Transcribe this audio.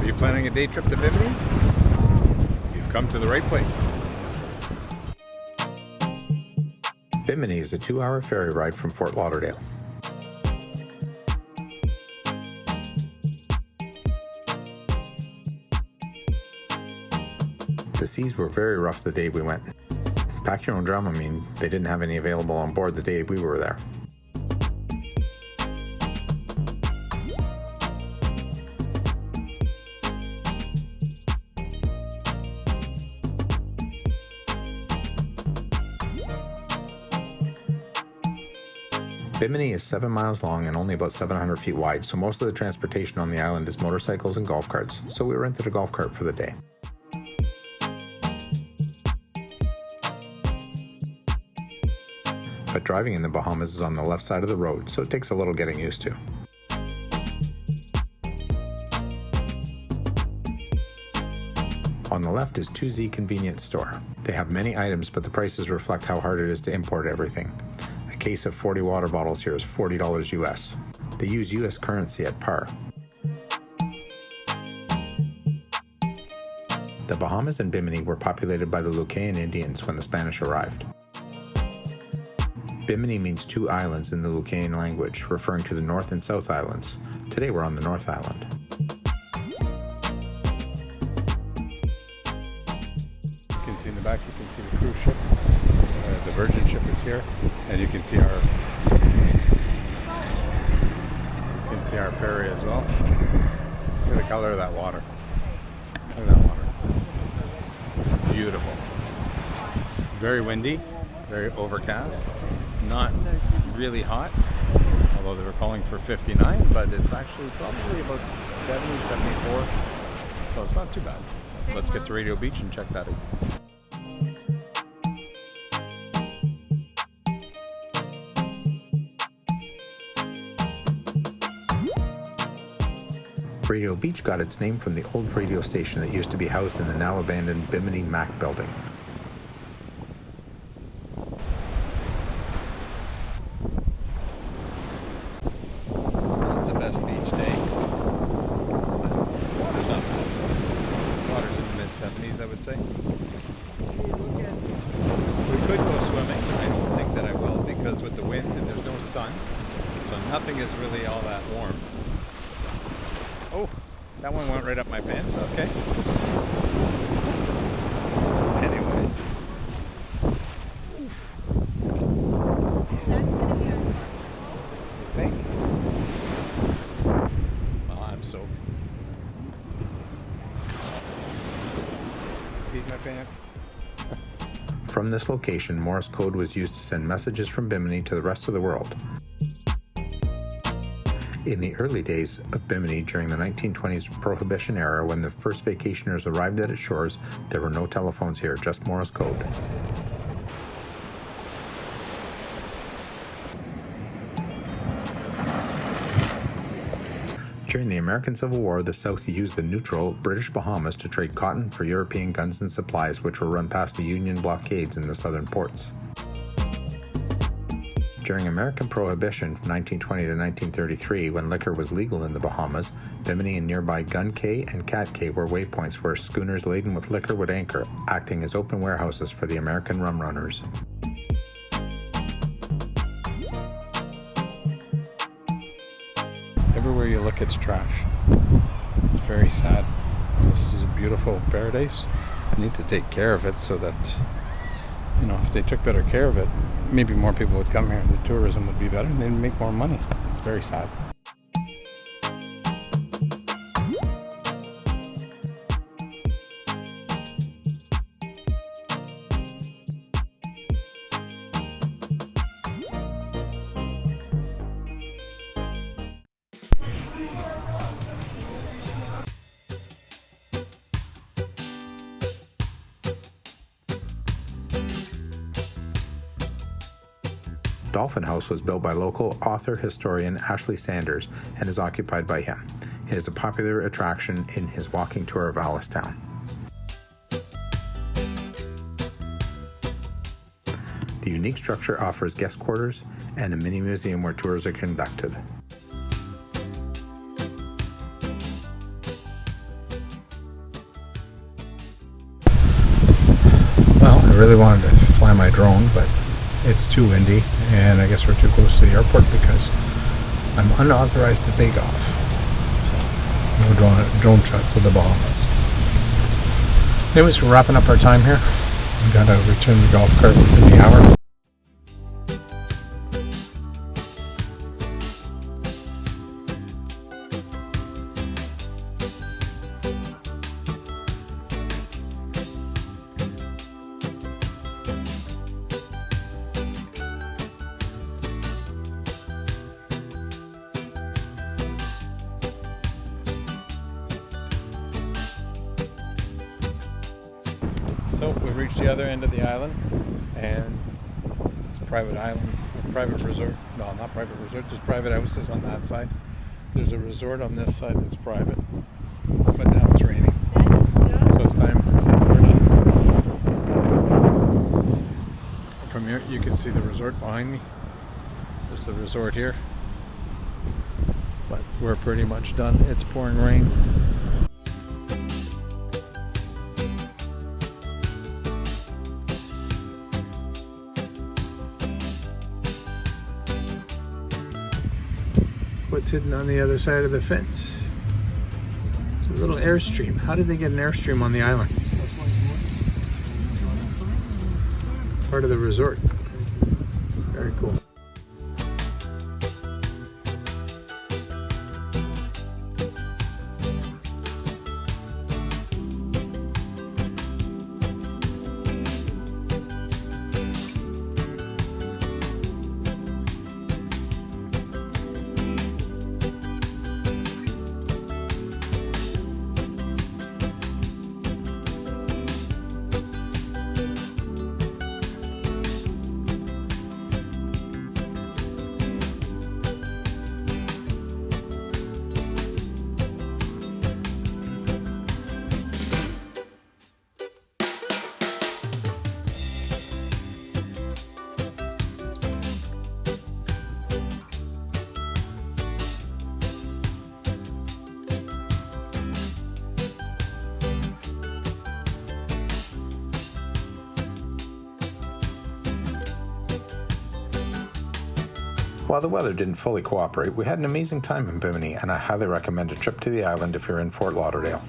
Are you planning a day trip to Bimini? You've come to the right place. Bimini is a 2-hour ferry ride from Fort Lauderdale. The seas were very rough the day we went. Pack your own Dramamine, they didn't have any available on board the day we were there. Bimini is 7 miles long and only about 700 feet wide, so most of the transportation on the island is motorcycles and golf carts, so we rented a golf cart for the day. But driving in the Bahamas is on the left side of the road, so it takes a little getting used to. On the left is 2Z Convenience Store. They have many items, but the prices reflect how hard it is to import everything. A case of 40 water bottles here is $40 US. They use US currency at par. The Bahamas and Bimini were populated by the Lucayan Indians when the Spanish arrived. Bimini means 2 islands in the Lucayan language, referring to the North and South Islands. Today we're on the North Island. You can see in the back, you can see the cruise ship. The Virgin ship is here, and you can see our ferry as well. Look at the color of that water. Look at that water. Beautiful. Very windy, very overcast. Not really hot, although they were calling for 59, but it's actually probably about 70, 74, so it's not too bad. Let's get to Radio Beach and check that out. Radio Beach got its name from the old radio station that used to be housed in the now abandoned Bimini Mac building. Not the best beach day. Water's not bad. Water's in the mid-70s, I would say. We could go swimming. I don't think that I will, because with the wind and there's no sun, so nothing is really all that warm. Oh, that one went right up my pants. Okay. Anyways. You think? Well, I'm soaked. Peed my pants. From this location, Morse code was used to send messages from Bimini to the rest of the world. In the early days of Bimini during the 1920s Prohibition era, when the first vacationers arrived at its shores, there were no telephones here, just Morse code. During the American Civil War, the South used the neutral British Bahamas to trade cotton for European guns and supplies, which were run past the Union blockades in the southern ports. During American Prohibition from 1920 to 1933, when liquor was legal in the Bahamas, Bimini and nearby Gun Cay and Cat Cay were waypoints where schooners laden with liquor would anchor, acting as open warehouses for the American rum runners. Everywhere you look, it's trash. It's very sad. This is a beautiful paradise. I need to take care of it so that, you know, if they took better care of it, maybe more people would come here and the tourism would be better and they'd make more money. It's very sad. Dolphin House was built by local author-historian Ashley Sanders and is occupied by him. It is a popular attraction in his walking tour of Alistown. The unique structure offers guest quarters and a mini museum where tours are conducted. I really wanted to fly my drone, but it's too windy, and I guess we're too close to the airport because I'm unauthorized to take off. So, no drone shots of the Bahamas. Anyways, we're wrapping up our time here. We gotta return the golf cart within the hour. So we've reached the other end of the island, and it's a private island, private resort. No, not private resort. There's private houses on that side. There's a resort on this side that's private, but now it's raining, so it's time. We're done. From here, you can see the resort behind me. There's the resort here, but we're pretty much done. It's pouring rain. What's hidden on the other side of the fence? It's a little airstream. How did they get an airstream on the island? Part of the resort. Very cool. While the weather didn't fully cooperate, we had an amazing time in Bimini, and I highly recommend a trip to the island if you're in Fort Lauderdale.